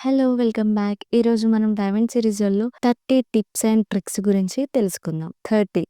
Hello! Welcome back. ఈరోజు మనం 'diamond' సీరీస్‌లో 30 tips and tricks గురించి తెలుసుకుందాం. 30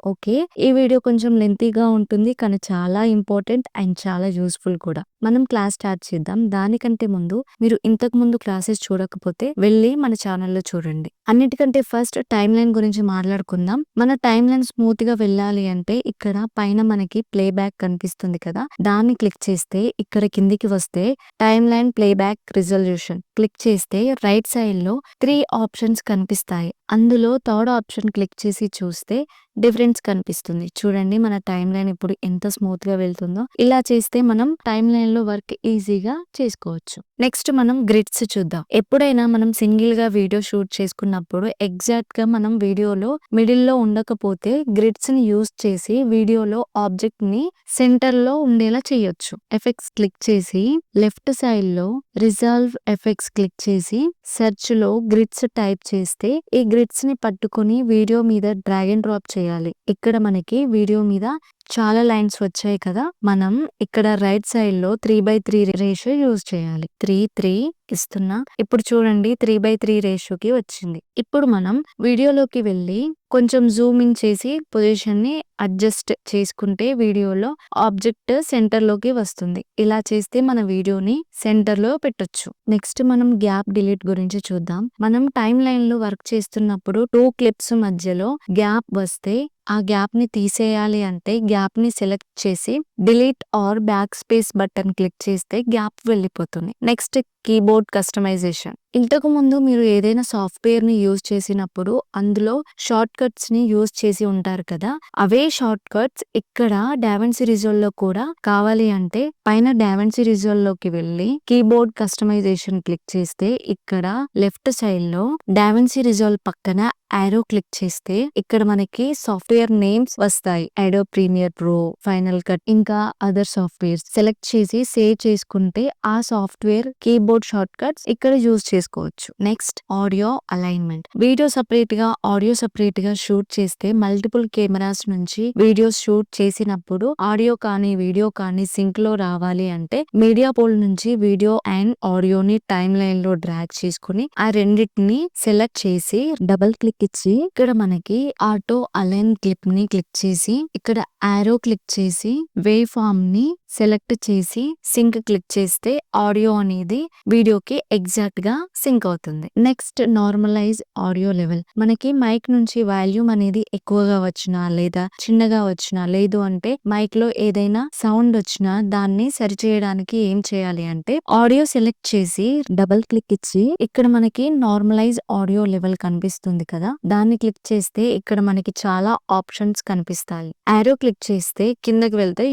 ఓకే. ఈ వీడియో కొంచెం లెంతీగా ఉంటుంది. కానీ చాలా ఇంపార్టెంట్ అండ్ చాలా యూజ్‌ఫుల్ కూడా. మనం క్లాస్ స్టార్ట్ చేద్దాం. దానికంటే ముందు మీరు ఇంతకు ముందు క్లాసెస్ చూడకపోతే వెళ్ళి మన ఛానల్‌లో చూడండి. అన్నిటికంటే ఫస్ట్ టైమ్‌లైన్ గురించి మాట్లాడుకుందాం. మన టైమ్‌లైన్ స్మూత్‌గా వెళ్ళాలి అంటే ఇక్కడ పైన మనకి ప్లే బ్యాక్ కనిపిస్తుంది కదా! దాన్ని క్లిక్ చేస్తే ఇక్కడ కిందికి వస్తే టైమ్‌లైన్ ప్లేబ్యాక్ రిజల్యూషన్ క్లిక్ చేస్తే రైట్ సైడ్‌లో 3 ఆప్షన్స్ కనిపిస్తాయి. అందులో థర్డ్ ఆప్షన్ క్లిక్ చేసి చూస్తే డిఫరెన్స్ కనిపిస్తుంది. చూడండి మన టైమ్‌లైన్ ఇప్పుడు ఎంత స్మూత్‌గా వెళ్తుందో. ఇలా చేస్తే మనం టైమ్‌లైన్‌లో వర్క్ ఈజీగా చేసుకోవచ్చు. నెక్స్ట్ మనం గ్రిడ్స్ చూద్దాం. ఎప్పుడైనా మనం సింగిల్‌గా వీడియో షూట్ చేసుకున్నప్పుడు ఎగ్జాక్ట్‌గా మనం వీడియోలో మిడిల్‌లో ఉండకపోతే గ్రిడ్స్‌ని యూజ్ చేసి వీడియోలో ఆబ్జెక్ట్‌ని సెంటర్‌లో ఉండేలా చేయొచ్చు. ఎఫెక్ట్స్ క్లిక్ చేసి లెఫ్ట్ సైడ్‌లో రిజాల్వ్ ఎఫెక్ట్స్ క్లిక్ చేసి సెర్చ్‌లో గ్రిడ్స్ టైప్ చేస్తే ఈ గ్రిడ్స్‌ని పట్టుకొని వీడియో మీద డ్రాగ్ అండ్ డ్రాప్ చేయాలి. ఇక్కడ మనకి వీడియో మీద చాలా లైన్స్ వచ్చాయి కదా! మనం ఇక్కడ రైట్ సైడ్‌లో 3:3 రేషియో యూజ్ చేయాలి. 3:3 ఇస్తున్నా. ఇప్పుడు చూడండి 3:3 రేషియోకి వచ్చింది. ఇప్పుడు మనం వీడియోలోకి వెళ్ళి కొంచెం జూమ్ ఇన్ చేసి పొజిషన్‌ని అడ్జస్ట్ చేసుకుంటే వీడియోలో ఆబ్జెక్ట్ సెంటర్‌లోకి వస్తుంది. ఇలా చేస్తే మన వీడియోని సెంటర్‌లో పెట్టొచ్చు. నెక్స్ట్ మనం గ్యాప్ డిలీట్ గురించి చూద్దాం. మనం టైమ్‌లైన్‌లో వర్క్ చేస్తున్నప్పుడు 2 క్లిప్స్ మధ్యలో గ్యాప్ వస్తే ఆ గ్యాప్‌ని తీసేయాలి అంటే గ్యాప్‌ని సెలెక్ట్ చేసి delete or back space button click చేస్తే గ్యాప్ వెళ్ళిపోతుంది. Next keyboard customisation. ఇంతకు ముందు మీరు ఏదైనా సాఫ్ట్‌వేర్‌ని యూజ్ చేసినప్పుడు అందులో షార్ట్ కట్స్‌ని యూజ్ చేసి ఉంటారు కదా! అవే షార్ట్ కట్స్ ఇక్కడ డావిన్సీ రిజాల్వ్‌లో కూడా కావాలి అంటే పైన డావిన్సీ రిజాల్వ్‌లోకి వెళ్ళి కీబోర్డ్ కస్టమైజేషన్ క్లిక్ చేస్తే ఇక్కడ లెఫ్ట్ సైడ్‌లో డావిన్సీ రిజాల్వ్ పక్కన యారో క్లిక్ చేస్తే ఇక్కడ మనకి సాఫ్ట్‌వేర్ నేమ్స్ వస్తాయి. Adobe Premiere Pro, final cut ఇంకా అదర్ సాఫ్ట్‌వేర్స్ సెలెక్ట్ చేసి సేవ్ చేసుకుంటే ఆ సాఫ్ట్‌వేర్ కీబోర్డ్ షార్ట్ కట్స్ ఇక్కడ యూజ్ చేసుకోవచ్చు. Next audio alignment. వీడియో సెపరేట్‌గా, ఆడియో సెపరేట్‌గా షూట్ చేస్తే మల్టిపుల్ కెమెరాస్ నుంచి వీడియోస్ షూట్ చేసినప్పుడు ఆడియో కానీ, వీడియో కానీ సింక్‌లో రావాలి అంటే మీడియా పోల్ నుంచి వీడియో అండ్ ఆడియోని టైమ్‌లైన్‌లో డ్రాగ్ చేసుకొని ఆ రెండిటిని సెలెక్ట్ చేసి డబుల్ క్లిక్ ఇచ్చి ఇక్కడ మనకి ఆటో అలైన్ క్లిప్ ని క్లిక్ చేసి ఇక్కడ యారో క్లిక్ చేసి వేవ్ ఫార్మ్ ని సెలెక్ట్ చేసి సింక్ క్లిక్ చేస్తే ఆడియో అనేది వీడియోకి ఎగ్జాక్ట్ గా సింక్ అవుతుంది. Next normalise audio level. మనకి మైక్ నుంచి వాల్యూమ్ అనేది ఎక్కువగా వచ్చినా లేదా చిన్నగా వచ్చినా లేదు అంటే మైక్ లో ఏదైనా సౌండ్ వచ్చినా దాన్ని సరిచేయడానికి ఏం చేయాలి అంటే ఆడియో సెలెక్ట్ చేసి డబుల్ క్లిక్ ఇచ్చి ఇక్కడ మనకి నార్మలైజ్ ఆడియో లెవెల్ కనిపిస్తుంది కదా! దాన్ని క్లిక్ చేస్తే ఇక్కడ మనకి చాలా ఆప్షన్స్ కనిపిస్తాయి. యారో క్లిక్ చేస్తే కిందకి వెళ్తే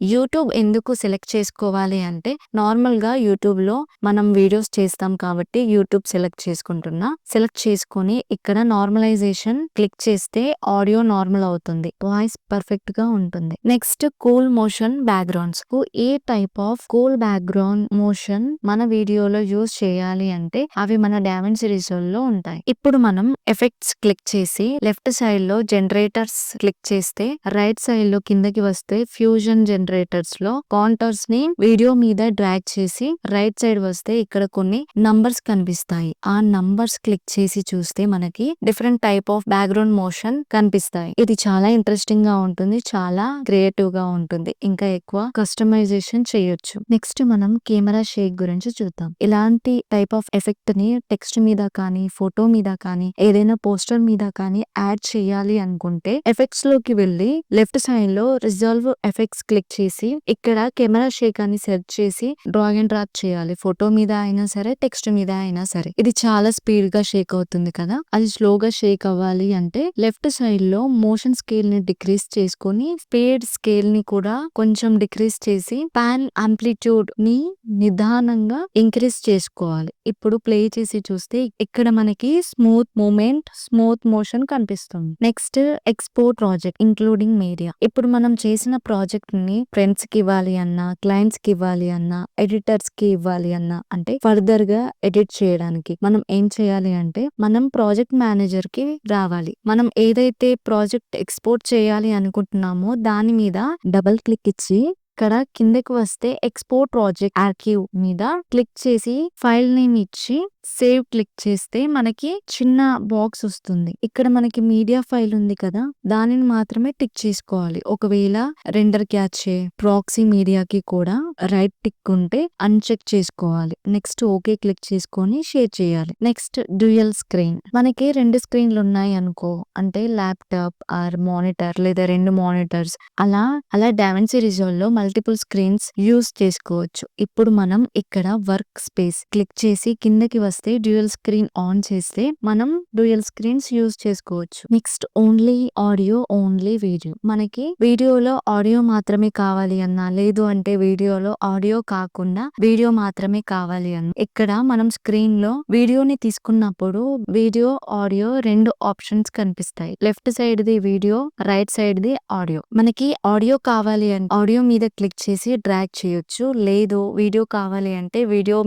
యూట్యూబ్ ఎందుకు సెలెక్ట్ చేసుకోవాలి అంటే నార్మల్ గా యూట్యూబ్ లో మనం వీడియోస్ చేస్తాం కాబట్టి యూట్యూబ్ సెలెక్ట్ చేసుకుంటున్నా. సెలెక్ట్ చేసుకొని ఇక్కడ నార్మలైజేషన్ క్లిక్ చేస్తే ఆడియో నార్మల్ అవుతుంది. వాయిస్ పర్ఫెక్ట్ గా ఉంటుంది. నెక్స్ట్ కూల్ మోషన్ బ్యాక్గ్రౌండ్స్ కు ఏ type of cool background motion మన వీడియోలో యూజ్ చేయాలి అంటే అవి మన డావిన్సీ రిజాల్వ్ లో ఉంటాయి. ఇప్పుడు మనం ఎఫెక్ట్స్ క్లిక్ చేసి లెఫ్ట్ సైడ్ లో జనరేటర్స్ క్లిక్ చేస్తే రైట్ సైడ్ లో కిందకి వస్తే ఫ్యూజన్ జనరేటర్స్ లో కాంటర్స్ ని వీడియో మీద డ్రాగ్ చేసి రైట్ సైడ్ వస్తే ఇక్కడ కొన్ని నంబర్స్ కనిపిస్తాయి. ఆ నంబర్స్ క్లిక్ చేసి చూస్తే మనకి different type of background motion కనిపిస్తాయి. ఇది చాలా ఇంట్రెస్టింగ్ గా ఉంటుంది. చాలా క్రియేటివ్ గా ఉంటుంది. ఇంకా ఎక్కువ కస్టమైజేషన్ చేయొచ్చు. నెక్స్ట్ మనం కెమెరా షేక్ గురించి చూద్దాం. ఇలాంటి టైప్ ఆఫ్ ఎఫెక్ట్ ని టెక్స్ట్ మీద కానీ ఫోటో మీద కానీ ఏదైనా పోస్టర్ మీద కానీ యాడ్ చేయాలి అనుకుంటే ఎఫెక్ట్స్ లోకి వెళ్ళి లెఫ్ట్ సైడ్ లో రిజాల్వ్ ఎఫెక్ట్స్ క్లిక్ చేసి ఇక్కడ కెమెరా షేక్ అని సెర్చ్ చేసి డ్రాగ్ అండ్ డ్రాప్ చేయాలి. ఫోటో మీద అయినా సరే టెక్స్ట్ మీద అయినా సరే. ఇది చాలా స్పీడ్ గా షేక్ అవుతుంది కదా! అది స్లోగా షేక్ అవ్వాలి అంటే లెఫ్ట్ సైడ్ లో మోషన్ స్కేల్ ని డిక్రీజ్ చేసుకొని స్పీడ్ స్కేల్ ని కూడా కొంచెం డిక్రీజ్ చేసి పాన్ ఆంప్లిట్యూడ్ ని నిదానంగా ఇంక్రీజ్ చేసుకోవాలి. ఇప్పుడు ప్లే చేసి చూస్తే ఇక్కడ మనకి స్మూత్ మూమెంట్, స్మూత్ మోషన్ కనిపిస్తుంది. Next export project including media. ఇప్పుడు మనం చేసిన ప్రాజెక్ట్ ని ఫ్రెండ్స్ కి ఇవ్వాలి అన్నా, క్లయింట్స్ కి ఇవ్వాలి అన్నా, ఎడిటర్స్ కి ఇవ్వాలి అన్నా అంటే ఫర్దర్ గా ఎడిట్ చేయడానికి మనం ఏం చేయాలి అంటే మనం ప్రాజెక్ట్ మేనేజర్ కి రావాలి. మనం ఏదైతే ప్రాజెక్ట్ ఎక్స్పోర్ట్ చేయాలి అనుకుంటున్నామో దాని మీద డబుల్ క్లిక్ ఇచ్చి ఇక్కడ కిందకి వస్తే ఎక్స్‌పోర్ట్ ప్రాజెక్ట్ ఆర్కైవ్ మీద క్లిక్ చేసి ఫైల్ నేమ్ ఇచ్చి సేవ్ క్లిక్ చేస్తే మనకి చిన్న బాక్స్ వస్తుంది. ఇక్కడ మనకి మీడియా ఫైల్ ఉంది కదా, దానిని మాత్రమే టిక్ చేసుకోవాలి. ఒకవేళ రెండర్ క్యాచే, ప్రాక్సీ మీడియాకి కూడా రైట్ టిక్ ఉంటే అన్చెక్ చేసుకోవాలి. నెక్స్ట్ ఓకే క్లిక్ చేసుకొని షేర్ చేయాలి. Next dual screen. మనకి 2 స్క్రీన్లు ఉన్నాయి అనుకో, అంటే ల్యాప్టాప్ ఆర్ మానిటర్ లేదా 2 మానిటర్స్, అలా డావిన్సీ రిజాల్వ్ లో మల్టిపుల్ స్క్రీన్స్ యూస్ చేసుకోవచ్చు. ఇప్పుడు మనం ఇక్కడ వర్క్ స్పేస్ క్లిక్ చేసి కిందకి వస్తే డ్యూయల్ స్క్రీన్ ఆన్ చేస్తే మనం డ్యూయల్ స్క్రీన్స్ యూస్ చేసుకోవచ్చు. Next only audio, only video. మనకి వీడియోలో ఆడియో మాత్రమే కావాలి అన్నా, లేదు అంటే వీడియోలో ఆడియో కాకుండా వీడియో మాత్రమే కావాలి అన్న, ఇక్కడ మనం స్క్రీన్ లో వీడియోని తీసుకున్నప్పుడు వీడియో, ఆడియో 2 ఆప్షన్స్ కనిపిస్తాయి. Left side the video, right side the audio. మనకి ఆడియో కావాలి అంటే ఆడియో మీద క్లిక్ చేసి డ్రాగ్ చేయొచ్చు. లేదు వీడియో కావాలి అంటే వీడియో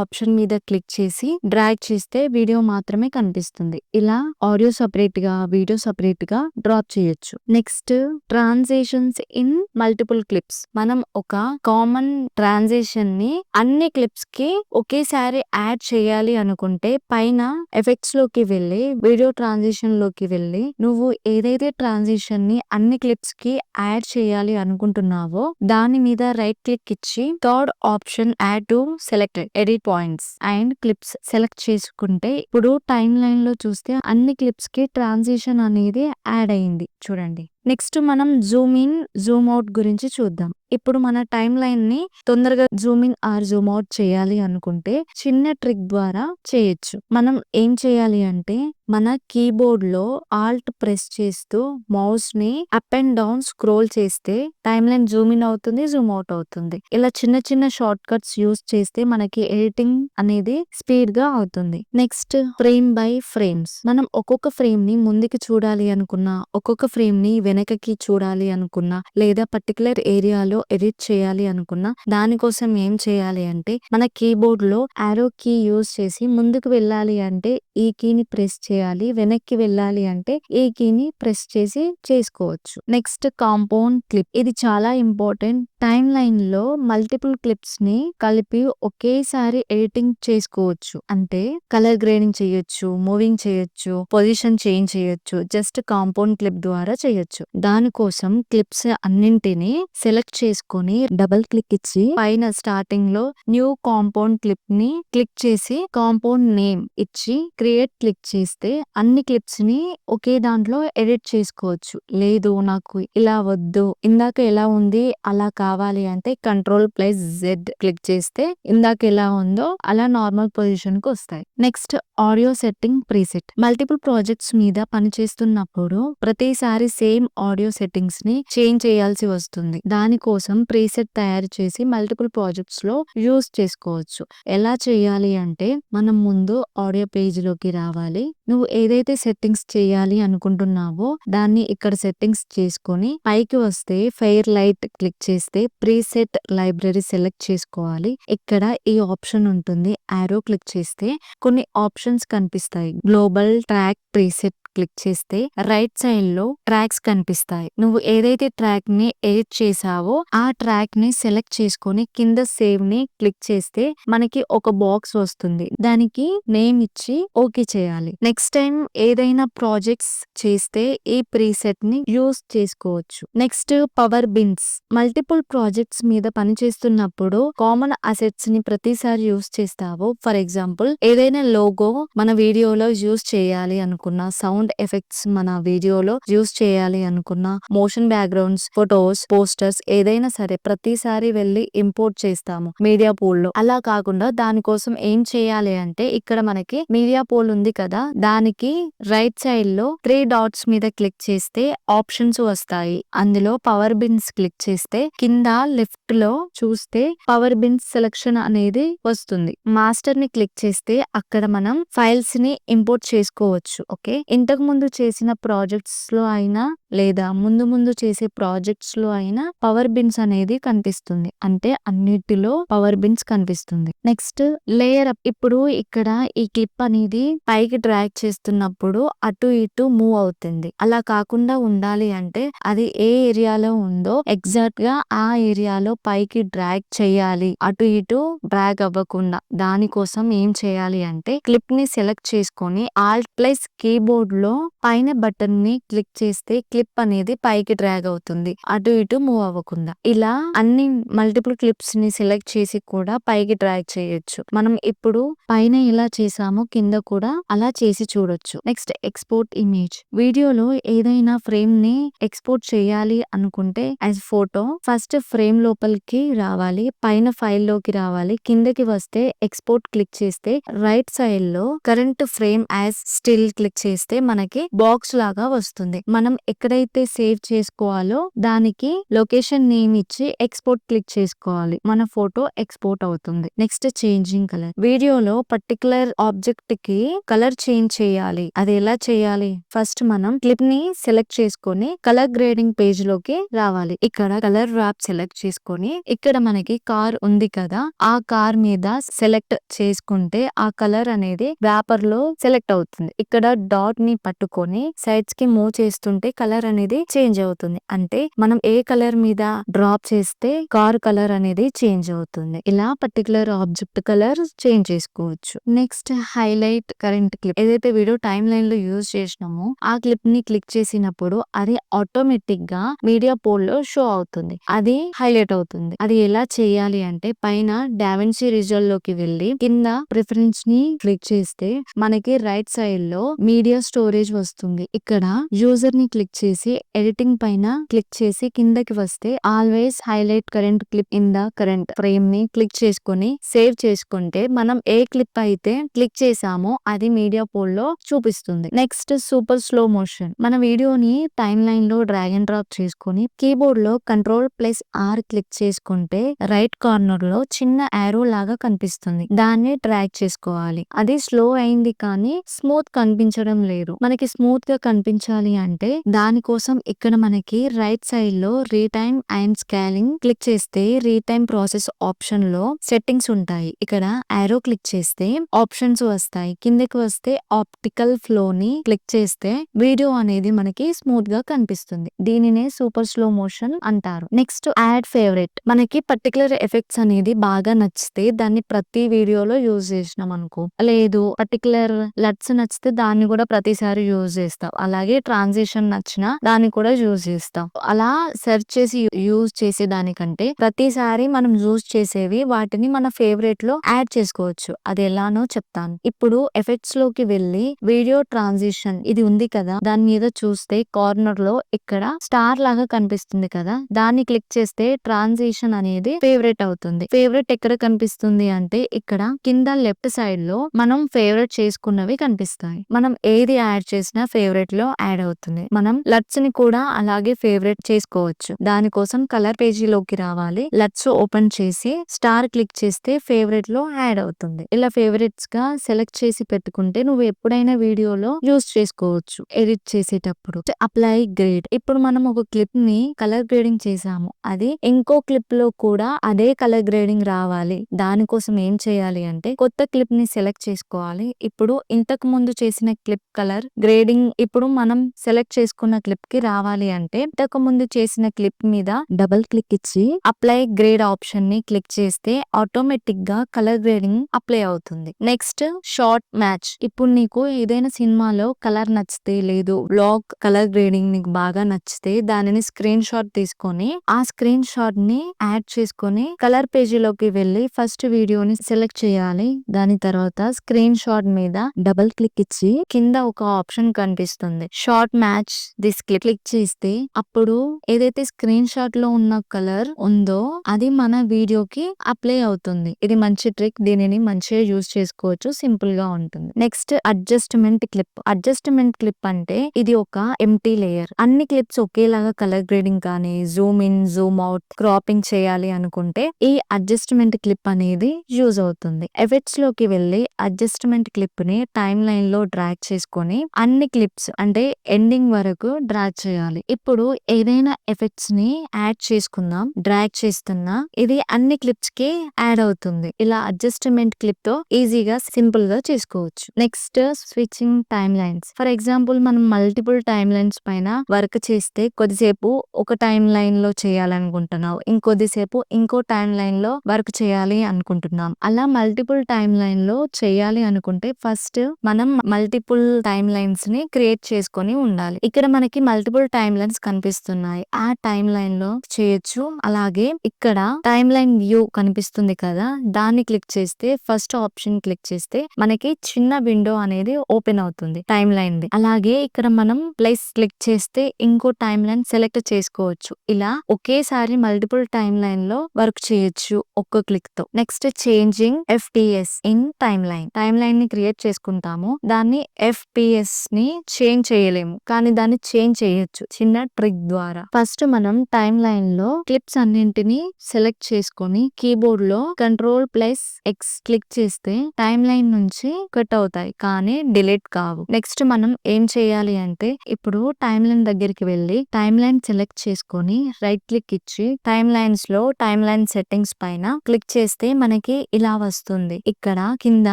ఆప్షన్ మీద క్లిక్ చేసి డ్రాగ్ చేస్తే వీడియో మాత్రమే కనిపిస్తుంది. ఇలా ఆడియో సపరేట్ గా, వీడియో సపరేట్ గా డ్రాప్ చేయొచ్చు. Next transitions in multiple clips. మనం ఒక కామన్ ట్రాన్సిషన్ ని అన్ని క్లిప్స్ కి ఒకేసారి యాడ్ చేయాలి అనుకుంటే పైన ఎఫెక్ట్స్ లోకి వెళ్ళి, వీడియో ట్రాన్సిషన్ లోకి వెళ్ళి, నువ్వు ఏదైతే ట్రాన్సిషన్ ని అన్ని క్లిప్స్ కి యాడ్ చేయాలి అనుకుంటున్నావో దాని మీద రైట్ క్లిక్ ఇచ్చి third option add to selected edit points and clips select చేసుకుంటే ఇప్పుడు టైమ్ లైన్ లో చూస్తే అన్ని క్లిప్స్ కి ట్రాన్సిషన్ అనేది యాడ్ అయింది చూడండి. నెక్స్ట్ మనం జూమ్ ఇన్, జూమ్ అవుట్ గురించి చూద్దాం. ఇప్పుడు మన టైమ్ లైన్ ని తొందరగా zoom in or zoom out చేయాలి అనుకుంటే చిన్న ట్రిక్ ద్వారా చేయొచ్చు. మనం ఏం చేయాలి అంటే మన కీబోర్డ్ లో ఆల్ట్ ప్రెస్ చేస్తూ మౌస్ ని అప్ అండ్ డౌన్ స్క్రోల్ చేస్తే టైమ్ లైన్ జూమ్ ఇన్ అవుతుంది, జూమ్ అవుట్ అవుతుంది. ఇలా చిన్న చిన్న షార్ట్ కట్స్ యూస్ చేస్తే మనకి ఎడిటింగ్ అనేది స్పీడ్ గా అవుతుంది. Next frame by frames. మనం ఒక్కొక్క ఫ్రేమ్ ని ముందుకి చూడాలి అనుకున్నా, ఒక్కొక్క ఫ్రేమ్ ని వెనకకి చూడాలి అనుకున్నా, లేదా పర్టికులర్ ఏరియాలో ఎడిట్ చేయాలి అనుకున్నా, దానికోసం ఏం చేయాలి అంటే మన కీబోర్డ్ లో ఆరో కీ యూస్ చేసి ముందుకు వెళ్ళాలి అంటే ఈ కీని ప్రెస్ చేయాలి, వెనక్కి వెళ్ళాలి అంటే ఈ కీని ప్రెస్ చేసి చేసుకోవచ్చు. Next compound clip. ఇది చాలా ఇంపార్టెంట్. టైమ్ లైన్ లో మల్టిపుల్ క్లిప్స్ ని కలిపి ఒకేసారి ఎడిటింగ్ చేసుకోవచ్చు. అంటే కలర్ గ్రేడింగ్ చేయొచ్చు, మూవింగ్ చేయొచ్చు, పొజిషన్ చేంజ్ చేయొచ్చు. జస్ట్ కాంపౌండ్ క్లిప్ ద్వారా చేయొచ్చు. దానికోసం క్లిప్స్ అన్నింటినీ సెలెక్ట్ చేసుకొని డబుల్ క్లిక్ ఇచ్చి పైన స్టార్టింగ్ లో న్యూ కాంపౌండ్ క్లిప్ ని క్లిక్ చేసి కాంపౌండ్ నేమ్ ఇచ్చి క్రియేట్ క్లిక్ చేస్తే అన్ని క్లిప్స్ ని ఒకే దాంట్లో ఎడిట్ చేసుకోవచ్చు. లేదు నాకు ఇలా వద్దు, ఇందాక ఎలా ఉంది అలా కావాలి అంటే Ctrl+Z క్లిక్ చేస్తే ఇందాక ఎలా ఉందో అలా నార్మల్ పొజిషన్ కు వస్తాయి. Next audio setting preset. Multiple projects మీద పనిచేస్తున్నప్పుడు ప్రతిసారి సేమ్ ఆడియో సెట్టింగ్స్ ని చేంజ్ చేయాల్సి వస్తుంది. దానికోసం ప్రీసెట్ తయారు చేసి మల్టిపుల్ ప్రాజెక్ట్స్ లో యూస్ చేసుకోవచ్చు. ఎలా చేయాలి అంటే మనం ముందు ఆడియో పేజ్ లోకి రావాలి. నువ్వు ఏదైతే సెట్టింగ్స్ చేయాలి అనుకుంటున్నావో దాన్ని ఇక్కడ సెట్టింగ్స్ చేసుకొని పైకి వస్తే ఫెయిర్ లైట్ క్లిక్ చేస్తే ప్రీసెట్ లైబ్రరీ సెలెక్ట్ చేసుకోవాలి. ఇక్కడ ఈ ఆప్షన్ ఉంటుంది. ఆరో క్లిక్ చేస్తే కొన్ని ఆప్షన్స్ కనిపిస్తాయి. గ్లోబల్ ట్రాక్ ప్రీసెట్ క్లిక్ చేస్తే రైట్ సైడ్ లో ట్రాక్స్ కనిపిస్తాయి. నువ్వు ఏదైతే ట్రాక్ ని ఎడిట్ చేసావో ఆ ట్రాక్ ని సెలెక్ట్ చేసుకొని కింద సేవ్ ని క్లిక్ చేస్తే మనకి ఒక బాక్స్ వస్తుంది. దానికి నేమ్ ఇచ్చి ఓకే చేయాలి. నెక్స్ట్ టైం ఏదైనా ప్రాజెక్ట్స్ చేస్తే ఈ ప్రీసెట్ ని యూస్ చేసుకోవచ్చు. Next power bins. Multiple projects మీద పనిచేస్తున్నప్పుడు కామన్ అసెట్స్ ని ప్రతిసారి యూస్ చేస్తావు. ఫర్ ఎగ్జాంపుల్ ఏదైనా లోగో మన వీడియోలో యూస్ చేయాలి అనుకున్నా, సౌండ్ ఎఫెక్ట్స్ మన వీడియోలో యూస్ చేయాలి అనుకున్నా, మోషన్ బ్యాక్గ్రౌండ్స్, ఫొటోస్, పోస్టర్స్ ఏదైనా సరే ప్రతిసారి వెళ్ళి ఇంపోర్ట్ చేస్తాము మీడియా పూల్ లో. అలా కాకుండా దానికోసం ఏం చేయాలి అంటే ఇక్కడ మనకి మీడియా పూల్ ఉంది కదా, దానికి రైట్ సైడ్ లో 3 డాట్స్ మీద క్లిక్ చేస్తే ఆప్షన్స్ వస్తాయి. అందులో పవర్ బిన్స్ క్లిక్ చేస్తే కింద లెఫ్ట్ లో చూస్తే పవర్ బిన్స్ సెలెక్షన్ అనేది వస్తుంది. మాస్టర్ ని క్లిక్ చేస్తే అక్కడ మనం ఫైల్స్ ని ఇంపోర్ట్ చేసుకోవచ్చు. ఓకే, ఇంతకు ముందు చేసిన ప్రాజెక్ట్స్ లో అయినా లేదా ముందు చేసే ప్రాజెక్ట్స్ లో అయినా పవర్ బిన్స్ అనేది కనిపిస్తుంది. అంటే అన్నిటిలో పవర్ బిన్స్ కనిపిస్తుంది. Next layer up. ఇప్పుడు ఇక్కడ ఈ క్లిప్ అనేది పైకి డ్రాగ్ చేస్తున్నప్పుడు అటు ఇటు మూవ్ అవుతుంది. అలా కాకుండా ఉండాలి అంటే అది ఏ ఏరియాలో ఉందో ఎగ్జాక్ట్ గా ఆ ఏరియాలో పైకి డ్రాగ్ చేయాలి, అటు ఇటు డ్రాగ్ అవ్వకుండా. దానికోసం ఏం చేయాలి అంటే క్లిప్ ని సెలెక్ట్ చేసుకొని Alt+ కీబోర్డ్ లో పైన బటన్ ని క్లిక్ చేస్తే క్లిప్ అనేది పైకి డ్రాగ్ అవుతుంది, అటు ఇటు మూవ్ అవ్వకుండా. ఇలా అన్ని మల్టిపుల్ క్లిప్స్ ని సెలెక్ట్ చేసి కూడా పైకి డ్రాగ్ చేయొచ్చు. మనం ఇప్పుడు పైన ఇలా చేసామో కింద కూడా అలా చేసి చూడొచ్చు. Next export image. వీడియోలో ఏదైనా ఫ్రేమ్ ని ఎక్స్పోర్ట్ చేయాలి అనుకుంటే యాజ్ ఫోటో ఫస్ట్ ఫ్రేమ్ లోపలికి రావాలి, పైన ఫైల్ లోకి రావాలి, కిందకి వస్తే ఎక్స్పోర్ట్ క్లిక్ చేస్తే రైట్ సైడ్ లో current frame as still click చేస్తే మనకి బాక్స్ లాగా వస్తుంది. మనం ఎక్కడైతే సేవ్ చేసుకోవాలో దానికి లొకేషన్ నేమ్ ఇచ్చి ఎక్స్పోర్ట్ క్లిక్ చేసుకోవాలి, మన ఫోటో ఎక్స్పోర్ట్ అవుతుంది. Next changing colour. వీడియోలో పర్టికులర్ ఆబ్జెక్ట్ కి కలర్ చేంజ్ చేయాలి. అది ఎలా చేయాలి? ఫస్ట్ మనం క్లిప్ ని సెలెక్ట్ చేసుకొని కలర్ గ్రేడింగ్ పేజ్ లోకి రావాలి. ఇక్కడ కలర్ ర్యాప్ సెలెక్ట్ చేసుకొని ఇక్కడ మనకి కార్ ఉంది కదా, ఆ కార్ మీద సెలెక్ట్ చేసుకుంటే ఆ కలర్ అనేది వ్యాపర్ లో సెలెక్ట్ అవుతుంది. ఇక్కడ డాట్ ని పట్టుకొని సైడ్స్ కి మూవ్ చేస్తుంటే కలర్ అనేది చేంజ్ అవుతుంది. అంటే మనం ఏ కలర్ మీద డ్రాప్ చేస్తే కార్ కలర్ అనేది చేంజ్ అవుతుంది. ఇలా పర్టికులర్ ఆబ్జెక్ట్ కలర్ చేంజ్ చేసుకోవచ్చు. Next highlight current clip. ఏదైతే వీడియో టైమ్ లైన్ లో యూజ్ చేసినామో ఆ క్లిప్ ని క్లిక్ చేసినప్పుడు అది ఆటోమేటిక్ గా మీడియా పోల్ లో షో అవుతుంది, అది హైలైట్ అవుతుంది. అది ఎలా చేయాలి అంటే పైన డావిన్సీ రిజల్ట్ లోకి వెళ్ళి కింద ప్రిఫరెన్స్ ని క్లిక్ చేస్తే మనకి రైట్ సైడ్ లో మీడియా స్టోరేజ్ వస్తుంది. ఇక్కడ యూజర్ ని క్లిక్ చేసి ఎడిటింగ్ పైన క్లిక్ చేసి కిందకి వస్తే always highlight current clip in the current frame ని క్లిక్ చేసుకొని సేవ్ చేసుకుంటే మనం ఏ క్లిప్ అయితే క్లిక్ చేసామో అది మీడియా పోల్ లో చూపిస్తుంది. Next super slow motion. మన వీడియోని టైమ్ లైన్ లో డ్రాగ్ అండ్ డ్రాప్ చేసుకొని కీబోర్డ్ లో Ctrl+R క్లిక్ చేసుకుంటే రైట్ కార్నర్ లో చిన్న యారో లాగా కనిపిస్తుంది, దాన్ని డ్రాగ్ చేసుకోవాలి. అది స్లో అయింది కానీ స్మూత్ కనిపించడం లేదు. మనకి స్మూత్ గా కనిపించాలి అంటే దానికోసం ఇక్కడ మనకి రైట్ సైడ్ లో రీటైమ్ అండ్ స్కేలింగ్ క్లిక్ చేస్తే రీటైమ్ ప్రాసెస్ ఆప్షన్ లో సెట్టింగ్స్ ఉంటాయి. ఇక్కడ యారో క్లిక్ చేస్తే ఆప్షన్స్ వస్తాయి, కిందకి వస్తే ఆప్టికల్ ఫ్లో ని క్లిక్ చేస్తే వీడియో అనేది మనకి స్మూత్ గా కనిపిస్తుంది. దీనినే సూపర్ స్లో మోషన్ అంటారు. Next add favourite. మనకి పర్టికులర్ ఎఫెక్ట్స్ అనేది బాగా నచ్చితే దాన్ని ప్రతి వీడియోలో యూజ్ చేసినాం అనుకో, లేదు పర్టికులర్ లట్స్ నచ్చితే దాన్ని కూడా ప్రతిసారి యూజ్ చేస్తాం. అలాగే ట్రాన్సిషన్ నచ్చినా దాన్ని కూడా యూజ్ చేస్తాం. అలా సెర్చ్ చేసి యూజ్ చేసే దానికంటే ప్రతిసారి మనం యూజ్ చేసేవి వాటిని మన ఫేవరెట్ లో యాడ్ చేసుకోవచ్చు. అది ఎలానో చెప్తాను. ఇప్పుడు ఎఫెక్ట్స్ లోకి వెళ్ళి వీడియో ట్రాన్సిషన్ ఇది ఉంది కదా, దాని మీద చూస్తే కార్నర్ లో ఇక్కడ స్టార్ లాగా కనిపిస్తుంది కదా, దాన్ని క్లిక్ చేస్తే ట్రాన్సిషన్ అనేది ఫేవరెట్ అవుతుంది. ఫేవరెట్ ఎక్కడ కనిపిస్తుంది అంటే ఇక్కడ కింద లెఫ్ట్ సైడ్ లో మనం ఫేవరెట్ చేసుకున్నవి కనిపిస్తాయి. మనం ఏది యాడ్ చేసినా ఫేవరెట్ లో యాడ్ అవుతుంది. మనం లట్స్ ని కూడా అలాగే ఫేవరెట్ చేసుకోవచ్చు. దానికోసం కలర్ పేజీలోకి రావాలి, లట్స్ ఓపెన్ చేసి స్టార్ క్లిక్ చేస్తే ఫేవరెట్ లో యాడ్ అవుతుంది. ఇలా ఫేవరెట్స్ గా సెలెక్ట్ చేసి పెట్టుకుంటే నువ్వు ఎప్పుడైనా వీడియోలో యూజ్ చేసుకోవచ్చు ఎడిట్ చేసేటప్పుడు. Apply grade. ఇప్పుడు మనం ఒక క్లిప్ ని కలర్ గ్రేడింగ్ చేసాము, అది ఇంకో క్లిప్ లో కూడా అదే కలర్ గ్రేడింగ్ రావాలి. దానికోసం ఏం చేయాలి అంటే కొత్త క్లిప్ ని సెలెక్ట్ చేసుకోవాలి. ఇప్పుడు ఇంతకు ముందు చేసిన క్లిప్ కలర్ గ్రేడింగ్ ఇప్పుడు మనం సెలెక్ట్ చేసుకున్న క్లిప్ కి రావాలి అంటే ఇంతకు ముందు చేసిన క్లిప్ మీద డబుల్ క్లిక్ ఇచ్చి అప్లై గ్రేడ్ ఆప్షన్ ని క్లిక్ చేస్తే ఆటోమేటిక్ గా కలర్ గ్రేడింగ్ అప్లై అవుతుంది. Next short match. ఇప్పుడు నీకు ఏదైనా సినిమాలో కలర్ నచ్చితే లేదు బ్లాక్ కలర్ గ్రేడింగ్ నీకు బాగా నచ్చితే దానిని స్క్రీన్ షాట్ తీసుకొని ఆ స్క్రీన్ షాట్ ని యాడ్ చేసుకొని కలర్ పేజీలోకి వెళ్ళి ఫస్ట్ వీడియోని సెలెక్ట్ చేయాలి. దాని తర్వాత స్క్రీన్ షాట్ మీద డబుల్ క్లిక్ ఇచ్చి కింద ఒక ఆప్షన్ కనిపిస్తుంది short match this clip. Click చేస్తే అప్పుడు ఏదైతే స్క్రీన్ షాట్ లో ఉన్న కలర్ ఉందో అది మన వీడియోకి అప్లై అవుతుంది. ఇది మంచి ట్రిక్, దీనిని మంచిగా యూజ్ చేసుకోవచ్చు, సింపుల్ గా ఉంటుంది. Next adjustment clip. Adjustment clip అంటే ఇది ఒక ఎంప్టీ లేయర్. అన్ని క్లిప్స్ ఒకేలాగా కలర్ గ్రేడింగ్ కానీ Zoom in Zoom out cropping చేయాలి అనుకుంటే ఈ అడ్జస్ట్మెంట్ క్లిప్ అనేది యూజ్ అవుతుంది. ఎఫెక్ట్స్ లోకి వెళ్ళి అడ్జస్ట్మెంట్ క్లిప్ ని టైమ్ లైన్ లో డ్రాగ్ చేసుకొని అన్ని క్లిప్స్ అంటే ఎండింగ్ వరకు డ్రాగ్ చేయాలి. ఇప్పుడు ఏదైనా ఎఫెక్ట్స్ ని యాడ్ చేసుకుందాం. డ్రాగ్ చేస్తున్నా ఇది అన్ని క్లిప్స్ కి యాడ్ అవుతుంది. ఇలా అడ్జస్ట్మెంట్ క్లిప్ తో ఈజీగా సింపుల్ గా చేసుకోవచ్చు. Next switching time lines. For example మనం మల్టిపుల్ టైమ్ లైన్స్ పైన వర్క్ చేస్తే కొద్దిసేపు ఒక టైమ్ లైన్ లో చేయాలనుకుంటున్నావు, ఇంకొద్దిసేపు ఇంకో టైమ్ లైన్ లో వర్క్ చేయాలి అనుకుంటున్నాం. అలా మల్టిపుల్ టైమ్ లైన్ లో చేయాలి అనుకుంటే ఫస్ట్ మనం మల్టిపుల్ టైమ్ లైన్స్ ని క్రియేట్ చేసుకొని ఉండాలి. ఇక్కడ మనకి మల్టిపుల్ టైమ్ లైన్స్ కనిపిస్తున్నాయి. ఆ టైమ్ లైన్ లో చేయొచ్చు. అలాగే ఇక్కడ టైమ్ లైన్ వ్యూ కనిపిస్తుంది కదా, దాన్ని క్లిక్ చేస్తే ఫస్ట్ ఆప్షన్ క్లిక్ చేస్తే మనకి చిన్న విండో అనేది ఓపెన్ అవుతుంది టైమ్ లైన్ ది. అలాగే ఇక్కడ మనం ప్లస్ క్లిక్ చేస్తే ఇంకో టైమ్ లైన్ సెలెక్ట్ చేసుకోవచ్చు. ఇలా ఒకేసారి మల్టిపుల్ టైమ్ లైన్ లో వర్క్ చేయొచ్చు ఒక్క క్లిక్ తో. Next changing FPS in time line. Time line ని క్రియేట్ చేసుకుంటాము, దాన్ని FPS ని చేంజ్ చేయలేము కానీ దాన్ని చేంజ్ చేయొచ్చు చిన్న ట్రిక్ ద్వారా. ఫస్ట్ మనం టైమ్ లైన్ లో క్లిప్స్ అన్నింటినీ సెలెక్ట్ చేసుకొని కీబోర్డ్ లో Ctrl+X క్లిక్ చేస్తే టైమ్ లైన్ నుంచి కట్ అవుతాయి కానీ డిలీట్ కావు. నెక్స్ట్ మనం ఏం చేయాలి అంటే ఇప్పుడు టైమ్ లైన్ దగ్గరికి వెళ్ళి టైమ్ లైన్ సెలెక్ట్ చేసుకొని రైట్ క్లిక్ ఇచ్చి టైమ్ లైన్స్ లో టైమ్ లైన్ సెట్టింగ్స్ పైన క్లిక్ చేస్తే మనకి ఇలా వస్తుంది. ఇక్కడ కింద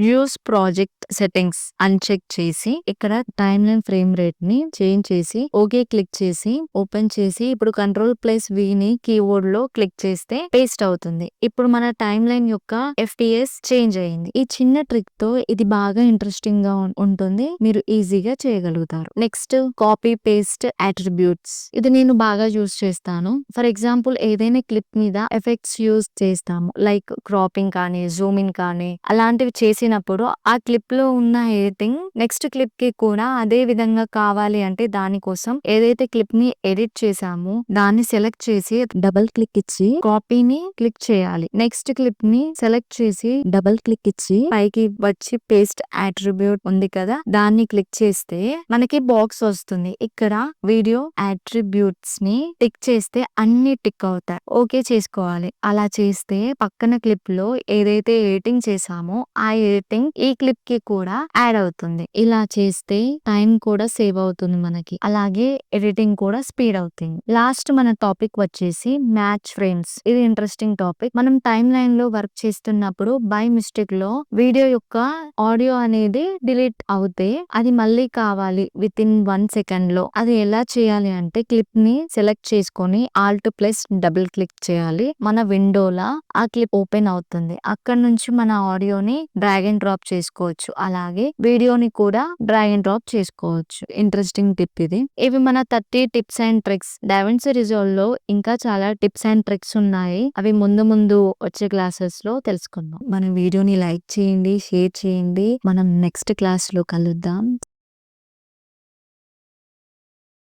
యూస్ ప్రాజెక్ట్ సెట్టింగ్స్ అన్చెక్ చేసి ఇక్కడ టైమ్ లైన్ ఫ్రేమ్ రేట్ ని చేంజ్ చేసి ఓకే క్లిక్ చేసి ఓపెన్ చేసి ఇప్పుడు Ctrl+V ని కీబోర్డ్ లో క్లిక్ చేస్తే పేస్ట్ అవుతుంది. ఇప్పుడు మన టైమ్ లైన్ యొక్క FPS చేంజ్ అయింది. ఈ చిన్న ట్రిక్ తో ఇది బాగా ఇంట్రెస్టింగ్ గా ఉంటుంది, మీరు ఈజీగా చేయగలుగుతారు. Next copy paste attributes. ఇది నేను బాగా యూస్ చేస్తాను. ఫర్ ఎగ్జాంపుల్ ఏదైనా క్లిప్ మీద ఎఫెక్ట్స్ యూస్ చేస్తాము, లైక్ క్రాపింగ్ కానీ జూమింగ్ కానీ అలాంటివి చేసినప్పుడు ఆ క్లిప్ లో ఉన్న ఎడిటింగ్ నెక్స్ట్ క్లిప్ కి కూడా అదే విధంగా కావాలి అంటే దానికోసం ఏదైతే క్లిప్ ని ఎడిట్ చేసామో దాన్ని సెలెక్ట్ చేసి డబుల్ క్లిక్ ఇచ్చి కాపీని క్లిక్ చేయాలి. నెక్స్ట్ క్లిప్ ని సెలెక్ట్ చేసి డబుల్ క్లిక్ ఇచ్చి పైకి వచ్చి పేస్ట్ అట్రిబ్యూట్ ఉంది కదా, దాన్ని క్లిక్ చేస్తే మనకి బాక్స్ వస్తుంది. ఇక్కడ వీడియో అట్రిబ్యూట్స్ ని టిక్ చేస్తే అన్ని టిక్ అవుతాయి. ఓకే చేసుకోవాలి. అలా చేస్తే పక్కన క్లిప్ లో ఏదైతే ఎడిటింగ్ చేసామో ఆ ఎడిటింగ్ ఈ క్లిప్ కి కూడా యాడ్ అవుతుంది. ఇలా చేస్తే టైం కూడా సేవ్ అవుతుంది మనకి, అలాగే ఎడిటింగ్ కూడా స్పీడ్ అవుతుంది. లాస్ట్ మన టాపిక్ వచ్చేసి మ్యాచ్ ఫ్రేమ్స్. ఇది ఇంట్రెస్టింగ్ టాపిక్. మనం టైమ్ లైన్ లో వర్క్ చేస్తున్నప్పుడు బై మిస్టేక్ లో వీడియో యొక్క ఆడియో అనేది డిలీట్ అవుతే అది మళ్ళీ కావాలి విత్ ఇన్ 1 సెకండ్ లో. అది ఎలా చేయాలి అంటే క్లిప్ ని సెలెక్ట్ చేసుకొని Alt+డబుల్ క్లిక్ చేయాలి. మన విండోలా ఆ క్లిప్ ఓపెన్ అవుతుంది. అక్కడ నుంచి మన ఆడియోని డ్రాగ్ అండ్ డ్రాప్ చేసుకోవచ్చు, అలాగే వీడియోని కూడా డ్రాగ్ అండ్ డ్రాప్ చేసుకోవచ్చు. ఇంట్రెస్టింగ్ టిప్ ఇది. ఇవి మన 30 tips and tricks. DaVinci Resolve లో ఇంకా చాలా టిప్స్ అండ్ ట్రిక్స్ ఉన్నాయి, అవి ముందు ముందు వచ్చే క్లాసెస్ లో తెలుసుకుందాం. మన వీడియోని లైక్ చేయండి, షేర్ చేయండి. మనం నెక్స్ట్ క్లాస్ లో కలుద్దాం.